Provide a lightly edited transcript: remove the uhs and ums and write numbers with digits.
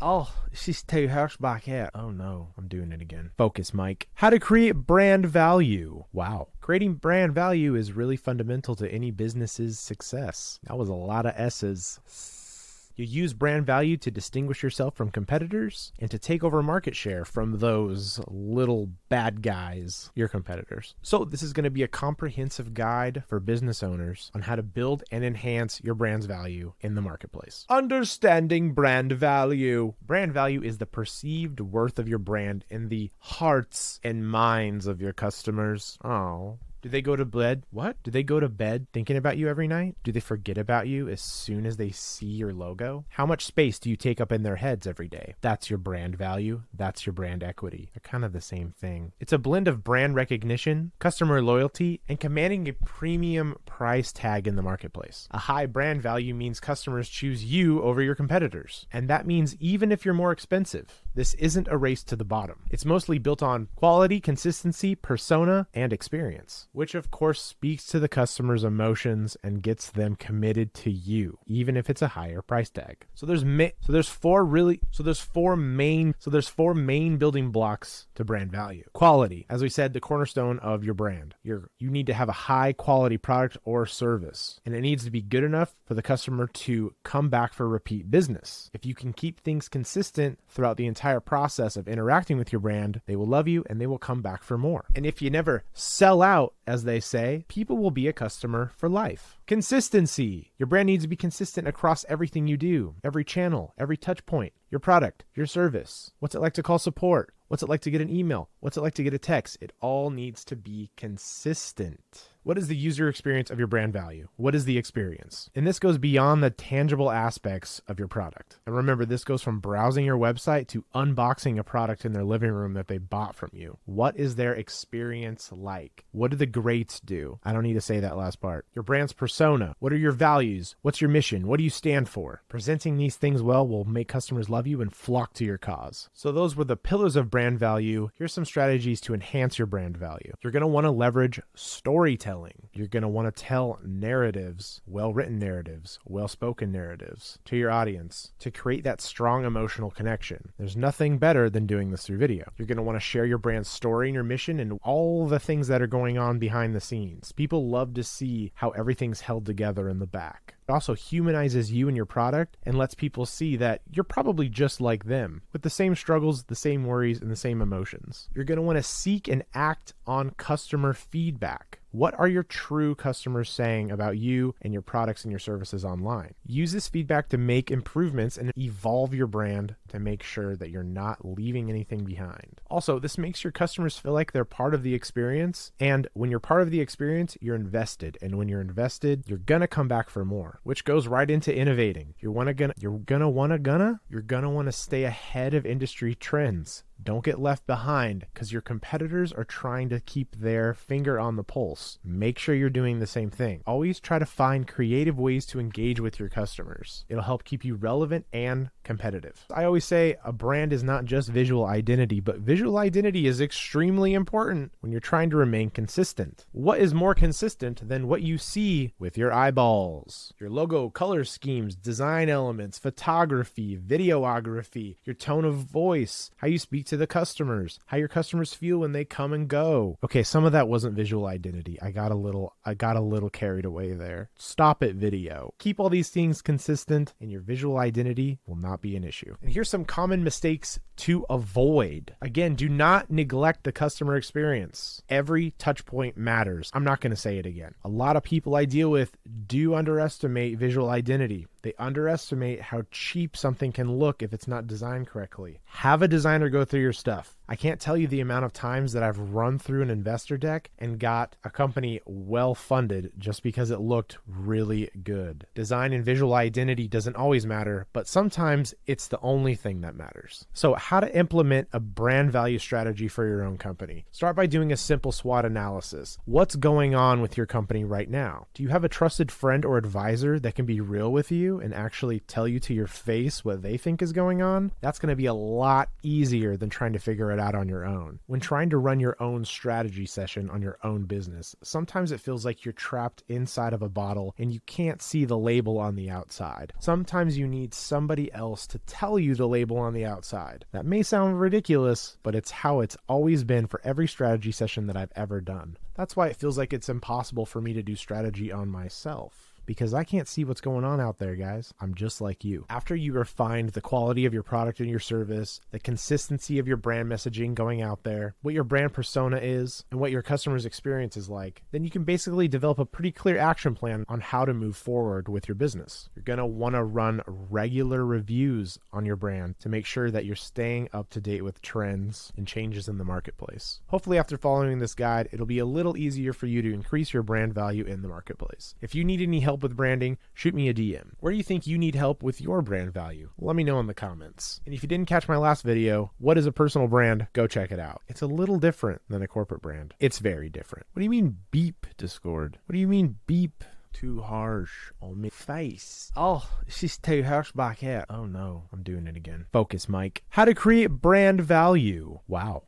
Oh, she's too harsh back here. Oh no, I'm doing it again. Focus, Mike. How to create brand value. Wow. Creating brand value is really fundamental to any business's success. That was a lot of S's. You use brand value to distinguish yourself from competitors and to take over market share from those little bad guys, your competitors. So this is going to be a comprehensive guide for business owners on how to build and enhance your brand's value in the marketplace. Understanding brand value. Brand value is the perceived worth of your brand in the hearts and minds of your customers. Oh. Do they go to bed? What? Do they go to bed thinking about you every night? Do they forget about you as soon as they see your logo? How much space do you take up in their heads every day? That's your brand value. That's your brand equity. They're kind of the same thing. It's a blend of brand recognition, customer loyalty, and commanding a premium price tag in the marketplace. A high brand value means customers choose you over your competitors. And that means even if you're more expensive, this isn't a race to the bottom. It's mostly built on quality, consistency, persona, and experience, which of course speaks to the customer's emotions and gets them committed to you, even if it's a higher price tag. So there's four main building blocks to brand value. Quality, as we said, the cornerstone of your brand. You need to have a high quality product or service, and it needs to be good enough for the customer to come back for repeat business. If you can keep things consistent throughout the entire process of interacting with your brand, they will love you and they will come back for more. And if you never sell out, as they say, people will be a customer for life. Consistency. Your brand needs to be consistent across everything you do, every channel, every touch point, your product, your service. What's it like to call support? What's it like to get an email? What's it like to get a text? It all needs to be consistent. What is the user experience of your brand value? What is the experience? And this goes beyond the tangible aspects of your product. And remember, this goes from browsing your website to unboxing a product in their living room that they bought from you. What is their experience like? What do the greats do? I don't need to say that last part. Your brand's persona. What are your values? What's your mission? What do you stand for? Presenting these things well will make customers love you and flock to your cause. So those were the pillars of brand value. Here's some strategies to enhance your brand value. You're going to want to leverage storytelling. You're going to want to tell narratives, well-written narratives, well-spoken narratives to your audience to create that strong emotional connection. There's nothing better than doing this through video. You're going to want to share your brand's story and your mission and all the things that are going on behind the scenes. People love to see how everything's held together in the back. It also humanizes you and your product and lets people see that you're probably just like them with the same struggles, the same worries, and the same emotions. You're going to want to seek and act on customer feedback. What are your true customers saying about you and your products and your services online? Use this feedback to make improvements and evolve your brand to make sure that you're not leaving anything behind. Also, this makes your customers feel like they're part of the experience. And when you're part of the experience, you're invested. And when you're invested, you're going to come back for more, which goes right into innovating. You're going to want to stay ahead of industry trends. Don't get left behind because your competitors are trying to keep their finger on the pulse. Make sure you're doing the same thing. Always try to find creative ways to engage with your customers. It'll help keep you relevant and competitive. I always say a brand is not just visual identity, but visual identity is extremely important when you're trying to remain consistent. What is more consistent than what you see with your eyeballs? Your logo, color schemes, design elements, photography, videography, your tone of voice, how you speak to the customers, how your customers feel when they come and go. Okay, some of that wasn't visual identity. I got a little carried away there. Stop it, video. Keep all these things consistent and your visual identity will not be an issue. And here's some common mistakes to avoid. Again, do not neglect the customer experience. Every touch point matters. I'm not going to say it again. A lot of people I deal with do underestimate visual identity. They underestimate how cheap something can look if it's not designed correctly. Have a designer go through your stuff. I can't tell you the amount of times that I've run through an investor deck and got a company well funded just because it looked really good. Design and visual identity doesn't always matter, but sometimes it's the only thing that matters. So how to implement a brand value strategy for your own company? Start by doing a simple SWOT analysis. What's going on with your company right now? Do you have a trusted friend or advisor that can be real with you? value and actually tell you to your face what they think is going on, that's going to be a lot easier than trying to figure it out on your own. When trying to run your own strategy session on your own business, sometimes it feels like you're trapped inside of a bottle and you can't see the label on the outside. Sometimes you need somebody else to tell you the label on the outside. That may sound ridiculous, but it's how it's always been for every strategy session that I've ever done. That's why it feels like it's impossible for me to do strategy on myself. Because I can't see what's going on out there, guys. I'm just like you. After you refined the quality of your product and your service, the consistency of your brand messaging going out there, what your brand persona is, and what your customer's experience is like, then you can basically develop a pretty clear action plan on how to move forward with your business. You're going to want to run regular reviews on your brand to make sure that you're staying up to date with trends and changes in the marketplace. Hopefully, after following this guide, it'll be a little easier for you to increase your brand value in the marketplace. If you need any help with branding, shoot me a DM. Where do you think you need help with your brand value? Let me know in the comments. And if you didn't catch my last video, what is a personal brand? Go check it out. It's a little different than a corporate brand. It's very different. What do you mean beep, Discord? What do you mean beep? Too harsh on my face. Oh, she's too harsh back here. Oh no, I'm doing it again. Focus, Mike. How to create brand value. Wow.